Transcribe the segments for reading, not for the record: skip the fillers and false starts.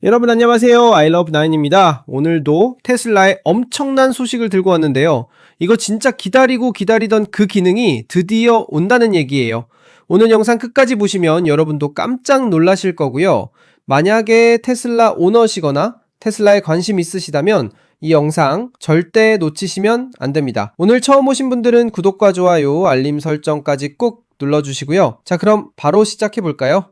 여러분 안녕하세요. 아이러브9입니다. 오늘도 테슬라의 엄청난 소식을 들고 왔는데요. 이거 진짜 기다리고 기다리던 그 기능이 드디어 온다는 얘기예요. 오늘 영상 끝까지 보시면 여러분도 깜짝 놀라실 거고요. 만약에 테슬라 오너시거나 테슬라에 관심 있으시다면 이 영상 절대 놓치시면 안 됩니다. 오늘 처음 오신 분들은 구독과 좋아요, 알림 설정까지 꼭 눌러주시고요. 자, 그럼 바로 시작해 볼까요?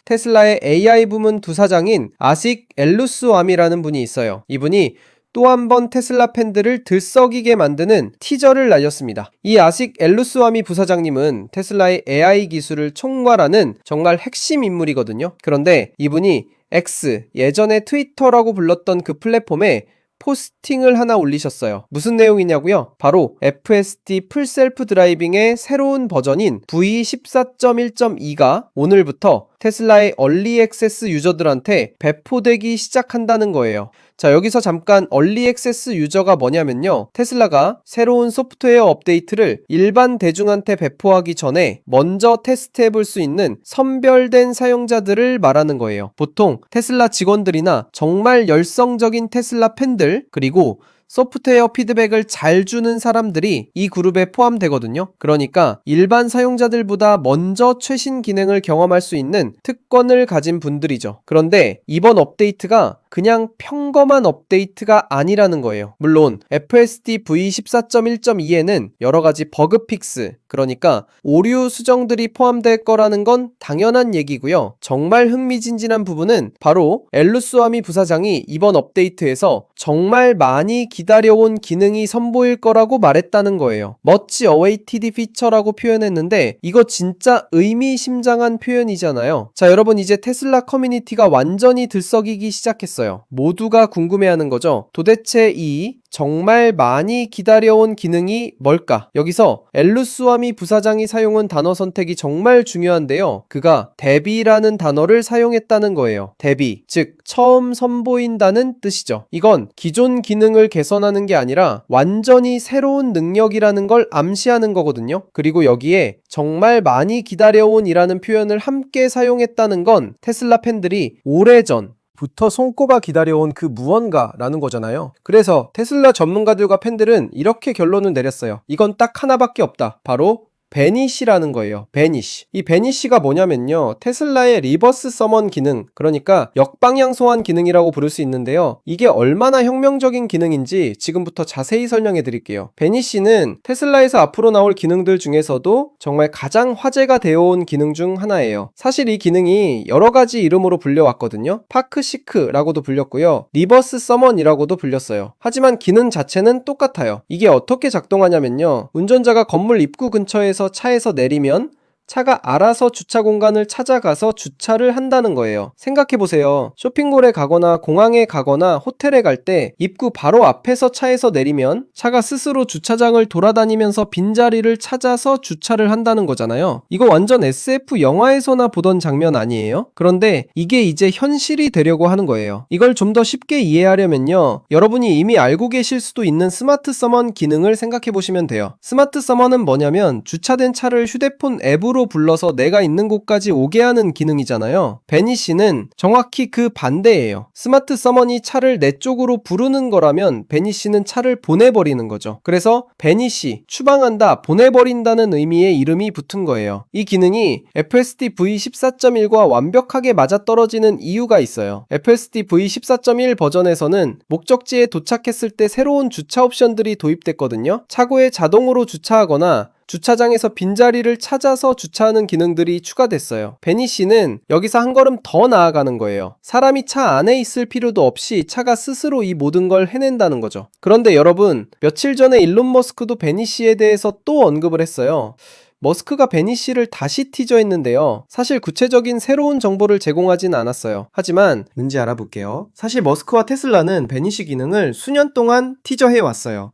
테슬라의 AI 부문 부사장인 아식 엘루스와미라는 분이 있어요. 이분이 또 한 번 테슬라 팬들을 들썩이게 만드는 티저를 날렸습니다. 이 아식 엘루스와미 부사장님은 테슬라의 AI 기술을 총괄하는 정말 핵심 인물이거든요. 그런데 이분이 X, 예전에 트위터라고 불렀던 그 플랫폼에 포스팅을 하나 올리셨어요. 무슨 내용이냐고요? 바로 FSD 풀셀프 드라이빙의 새로운 버전인 V14.1.2가 오늘부터 테슬라의 얼리 액세스 유저들한테 배포되기 시작한다는 거예요. 자, 여기서 잠깐 얼리 액세스 유저가 뭐냐면요, 테슬라가 새로운 소프트웨어 업데이트를 일반 대중한테 배포하기 전에 먼저 테스트해 볼 수 있는 선별된 사용자들을 말하는 거예요. 보통 테슬라 직원들이나 정말 열성적인 테슬라 팬들, 그리고 소프트웨어 피드백을 잘 주는 사람들이 이 그룹에 포함되거든요. 그러니까 일반 사용자들보다 먼저 최신 기능을 경험할 수 있는 특권을 가진 분들이죠. 그런데 이번 업데이트가 그냥 평범한 업데이트가 아니라는 거예요. 물론 FSD V14.1.2에는 여러가지 버그 픽스, 그러니까 오류 수정들이 포함될 거라는 건 당연한 얘기고요. 정말 흥미진진한 부분은 바로 엘루스와미 부사장이 이번 업데이트에서 정말 많이 기다려온 기능이 선보일 거라고 말했다는 거예요. Much awaited feature라고 표현했는데 이거 진짜 의미심장한 표현이잖아요. 자, 여러분, 이제 테슬라 커뮤니티가 완전히 들썩이기 시작했어요. 모두가 궁금해하는 거죠. 도대체 이 정말 많이 기다려온 기능이 뭘까? 여기서 엘루스와미 부사장이 사용한 단어 선택이 정말 중요한데요. 그가 데뷔라는 단어를 사용했다는 거예요. 데뷔, 즉 처음 선보인다는 뜻이죠. 이건 기존 기능을 개선하는 게 아니라 완전히 새로운 능력이라는 걸 암시하는 거거든요. 그리고 여기에 정말 많이 기다려온 이라는 표현을 함께 사용했다는 건 테슬라 팬들이 오래전 부터 손꼽아 기다려온 그 무언가라는 거잖아요. 그래서 테슬라 전문가들과 팬들은 이렇게 결론을 내렸어요. 이건 딱 하나밖에 없다. 바로 베니시라는 거예요. 베니시. 이 베니시가 뭐냐면요, 테슬라의 리버스 서먼 기능, 그러니까 역방향 소환 기능이라고 부를 수 있는데요. 이게 얼마나 혁명적인 기능인지 지금부터 자세히 설명해 드릴게요. 베니시는 테슬라에서 앞으로 나올 기능들 중에서도 정말 가장 화제가 되어온 기능 중 하나예요. 사실 이 기능이 여러 가지 이름으로 불려왔거든요. 파크시크라고도 불렸고요, 리버스 서먼이라고도 불렸어요. 하지만 기능 자체는 똑같아요. 이게 어떻게 작동하냐면요, 운전자가 건물 입구 근처에 차에서 내리면 차가 알아서 주차 공간을 찾아가서 주차를 한다는 거예요. 생각해보세요. 쇼핑몰에 가거나 공항에 가거나 호텔에 갈 때 입구 바로 앞에서 차에서 내리면 차가 스스로 주차장을 돌아다니면서 빈자리를 찾아서 주차를 한다는 거잖아요. 이거 완전 SF 영화에서나 보던 장면 아니에요? 그런데 이게 이제 현실이 되려고 하는 거예요. 이걸 좀 더 쉽게 이해하려면요, 여러분이 이미 알고 계실 수도 있는 스마트 서먼 기능을 생각해보시면 돼요. 스마트 서먼은 뭐냐면 주차된 차를 휴대폰 앱으로 불러서 내가 있는 곳까지 오게 하는 기능이잖아요. 베니시는 정확히 그 반대예요. 스마트 서먼이 차를 내 쪽으로 부르는 거라면 베니시는 차를 보내버리는 거죠. 그래서 베니시, 추방한다, 보내버린다는 의미의 이름이 붙은 거예요. 이 기능이 FSD V14.1과 완벽하게 맞아떨어지는 이유가 있어요. FSD V14.1 버전에서는 목적지에 도착했을 때 새로운 주차 옵션들이 도입됐거든요. 차고에 자동으로 주차하거나 주차장에서 빈자리를 찾아서 주차하는 기능들이 추가됐어요. 베니시는 여기서 한 걸음 더 나아가는 거예요. 사람이 차 안에 있을 필요도 없이 차가 스스로 이 모든 걸 해낸다는 거죠. 그런데 여러분, 며칠 전에 일론 머스크도 베니시에 대해서 또 언급을 했어요. 머스크가 베니시를 다시 티저했는데요, 사실 구체적인 새로운 정보를 제공하진 않았어요. 하지만 왠지 알아볼게요. 사실 머스크와 테슬라는 베니시 기능을 수년 동안 티저해왔어요.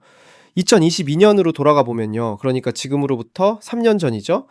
2022년으로 돌아가 보면요, 그러니까 지금으로부터 3년 전이죠.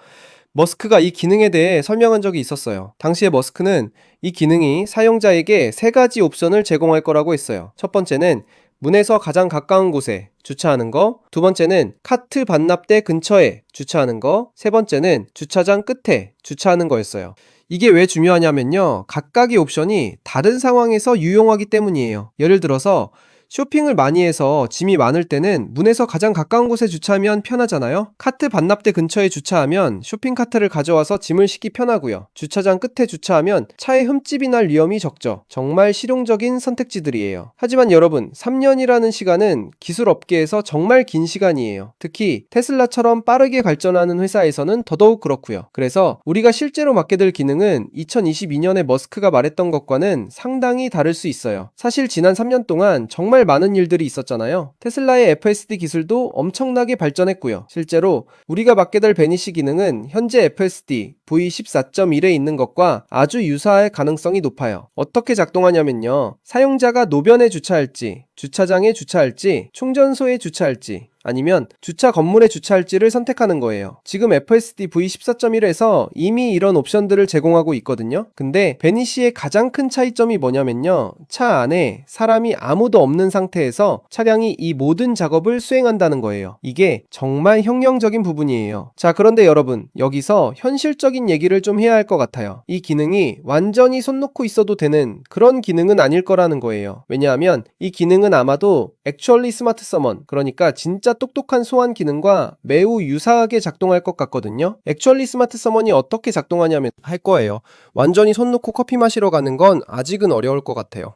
머스크가 이 기능에 대해 설명한 적이 있었어요. 당시에 머스크는 이 기능이 사용자에게 3가지 옵션을 제공할 거라고 했어요. 첫 번째는 문에서 가장 가까운 곳에 주차하는 거, 두 번째는 카트 반납대 근처에 주차하는 거, 세 번째는 주차장 끝에 주차하는 거였어요. 이게 왜 중요하냐면요. 각각의 옵션이 다른 상황에서 유용하기 때문이에요. 예를 들어서 쇼핑을 많이 해서 짐이 많을 때는 문에서 가장 가까운 곳에 주차하면 편하잖아요. 카트 반납대 근처에 주차하면 쇼핑카트를 가져와서 짐을 싣기 편하고요. 주차장 끝에 주차하면 차에 흠집이 날 위험이 적죠. 정말 실용적인 선택지들이에요. 하지만 여러분, 3년이라는 시간은 기술 업계에서 정말 긴 시간이에요. 특히 테슬라처럼 빠르게 발전하는 회사에서는 더더욱 그렇고요. 그래서 우리가 실제로 맡게 될 기능은 2022년에 머스크가 말했던 것과는 상당히 다를 수 있어요. 사실 지난 3년 동안 정말 많은 일들이 있었잖아요. 테슬라의 FSD 기술도 엄청나게 발전했고요. 실제로 우리가 맡게 될 베니시 기능은 현재 FSD V14.1에 있는 것과 아주 유사할 가능성이 높아요. 어떻게 작동하냐면요. 사용자가 노변에 주차할지, 주차장에 주차할지, 충전소에 주차할지, 아니면 주차 건물에 주차할지를 선택하는 거예요. 지금 FSD V14.1에서 이미 이런 옵션들을 제공하고 있거든요. 근데 베니시의 가장 큰 차이점이 뭐냐면요. 차 안에 사람이 아무도 없는 상태에서 차량이 이 모든 작업을 수행한다는 거예요. 이게 정말 혁명적인 부분이에요. 자, 그런데 여러분, 여기서 현실적인 얘기를 좀 해야 할 것 같아요. 이 기능이 완전히 손 놓고 있어도 되는 그런 기능은 아닐 거라는 거예요. 왜냐하면 이 기능은 아마도 Actually Smart Summon, 그러니까 진짜 똑똑한 소환 기능과 매우 유사하게 작동할 것 같거든요. Actually Smart Summon이 어떻게 작동하냐면 할 거예요. 완전히 손 놓고 커피 마시러 가는 건 아직은 어려울 것 같아요.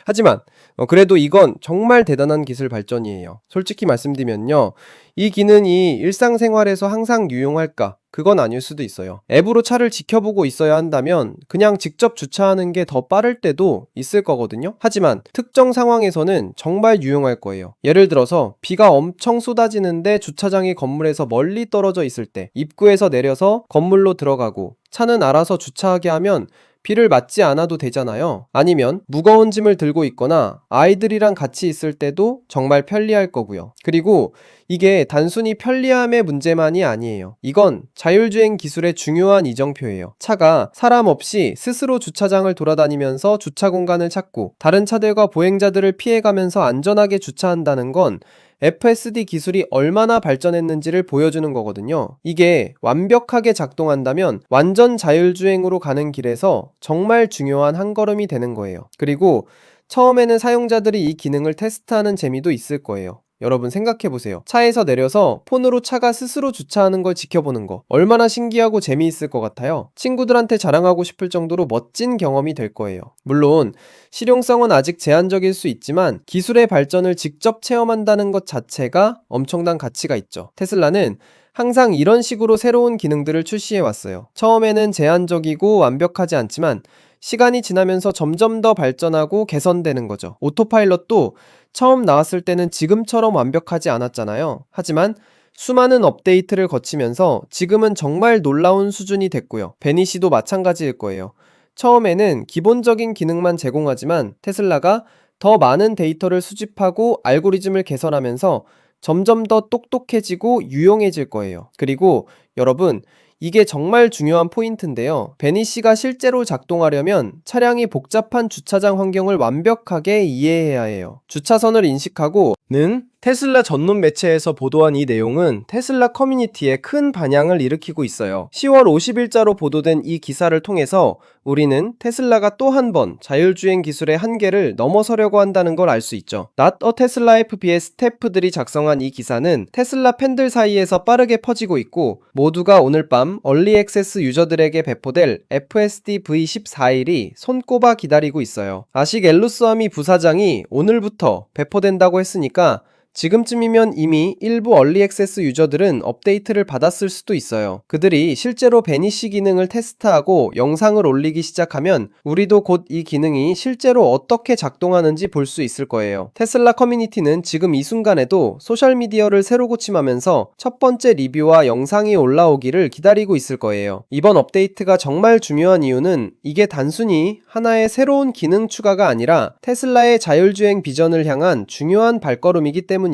하지만 그래도 이건 정말 대단한 기술 발전이에요. 솔직히 말씀드리면요. 이 기능이 일상생활에서 항상 유용할까? 그건 아닐 수도 있어요. 앱으로 차를 지켜보고 있어야 한다면 그냥 직접 주차하는 게 더 빠를 때도 있을 거거든요. 하지만 특정 상황에서는 정말 유용할 거예요. 예를 들어서 비가 엄청 쏟아지는데 주차장이 건물에서 멀리 떨어져 있을 때 입구에서 내려서 건물로 들어가고 차는 알아서 주차하게 하면 비를 맞지 않아도 되잖아요. 아니면 무거운 짐을 들고 있거나 아이들이랑 같이 있을 때도 정말 편리할 거고요. 그리고 이게 단순히 편리함의 문제만이 아니에요. 이건 자율주행 기술의 중요한 이정표예요. 차가 사람 없이 스스로 주차장을 돌아다니면서 주차 공간을 찾고 다른 차들과 보행자들을 피해가면서 안전하게 주차한다는 건 FSD 기술이 얼마나 발전했는지를 보여주는 거거든요. 이게 완벽하게 작동한다면 완전 자율주행으로 가는 길에서 정말 중요한 한 걸음이 되는 거예요. 그리고 처음에는 사용자들이 이 기능을 테스트하는 재미도 있을 거예요. 여러분 생각해보세요. 차에서 내려서 폰으로 차가 스스로 주차하는 걸 지켜보는 거 얼마나 신기하고 재미있을 것 같아요. 친구들한테 자랑하고 싶을 정도로 멋진 경험이 될 거예요. 물론 실용성은 아직 제한적일 수 있지만 기술의 발전을 직접 체험한다는 것 자체가 엄청난 가치가 있죠. 테슬라는 항상 이런 식으로 새로운 기능들을 출시해 왔어요. 처음에는 제한적이고 완벽하지 않지만 시간이 지나면서 점점 더 발전하고 개선되는 거죠. 오토파일럿도 처음 나왔을 때는 지금처럼 완벽하지 않았잖아요. 하지만 수많은 업데이트를 거치면서 지금은 정말 놀라운 수준이 됐고요. 베니시도 마찬가지일 거예요. 처음에는 기본적인 기능만 제공하지만 테슬라가 더 많은 데이터를 수집하고 알고리즘을 개선하면서 점점 더 똑똑해지고 유용해질 거예요. 그리고 여러분, 이게 정말 중요한 포인트인데요. 베니시가 실제로 작동하려면 차량이 복잡한 주차장 환경을 완벽하게 이해해야 해요. 주차선을 인식하고 는 테슬라 전문 매체에서 보도한 이 내용은 테슬라 커뮤니티에 큰 반향을 일으키고 있어요. 10월 50일자로 보도된 이 기사를 통해서 우리는 테슬라가 또 한 번 자율주행 기술의 한계를 넘어서려고 한다는 걸 알 수 있죠. Not a Tesla FB의 스태프들이 작성한 이 기사는 테슬라 팬들 사이에서 빠르게 퍼지고 있고 모두가 오늘 밤 얼리 액세스 유저들에게 배포될 FSD V14일이 손꼽아 기다리고 있어요. 아식 엘루스와미 부사장이 오늘부터 배포된다고 했으니까 지금쯤이면 이미 일부 얼리 액세스 유저들은 업데이트를 받았을 수도 있어요. 그들이 실제로 베니시 기능을 테스트하고 영상을 올리기 시작하면 우리도 곧 이 기능이 실제로 어떻게 작동하는지 볼 수 있을 거예요. 테슬라 커뮤니티는 지금 이 순간에도 소셜미디어를 새로 고침하면서 첫 번째 리뷰와 영상이 올라오기를 기다리고 있을 거예요. 이번 업데이트가 정말 중요한 이유는 이게 단순히 하나의 새로운 기능 추가가 아니라 테슬라의 자율주행 비전을 향한 중요한 발걸음이기 때문이에요.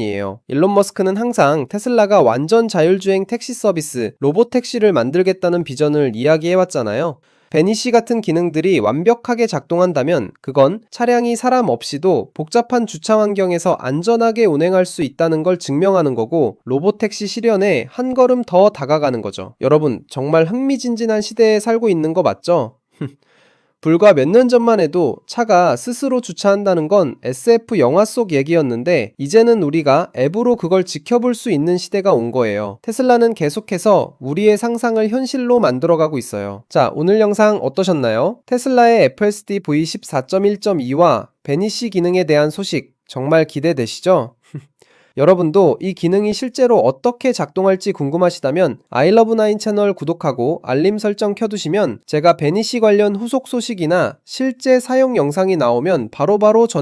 일론 머스크는 항상 테슬라가 완전 자율주행 택시 서비스, 로봇택시를 만들겠다는 비전을 이야기해왔잖아요. 베니시 같은 기능들이 완벽하게 작동한다면 그건 차량이 사람 없이도 복잡한 주차 환경에서 안전하게 운행할 수 있다는 걸 증명하는 거고, 로보택시 실현에 한 걸음 더 다가가는 거죠. 여러분, 정말 흥미진진한 시대에 살고 있는 거 맞죠? 불과 몇 년 전만 해도 차가 스스로 주차한다는 건 SF 영화 속 얘기였는데, 이제는 우리가 앱으로 그걸 지켜볼 수 있는 시대가 온 거예요. 테슬라는 계속해서 우리의 상상을 현실로 만들어가고 있어요. 자, 오늘 영상 어떠셨나요? 테슬라의 FSD V14.1.2와 베니시 기능에 대한 소식 정말 기대되시죠? 여러분도 이 기능이 실제로 어떻게 작동할지 궁금하시다면 아이러브9 채널 구독하고 알림 설정 켜두시면 제가 베니시 관련 후속 소식이나 실제 사용 영상이 나오면 바로바로 전해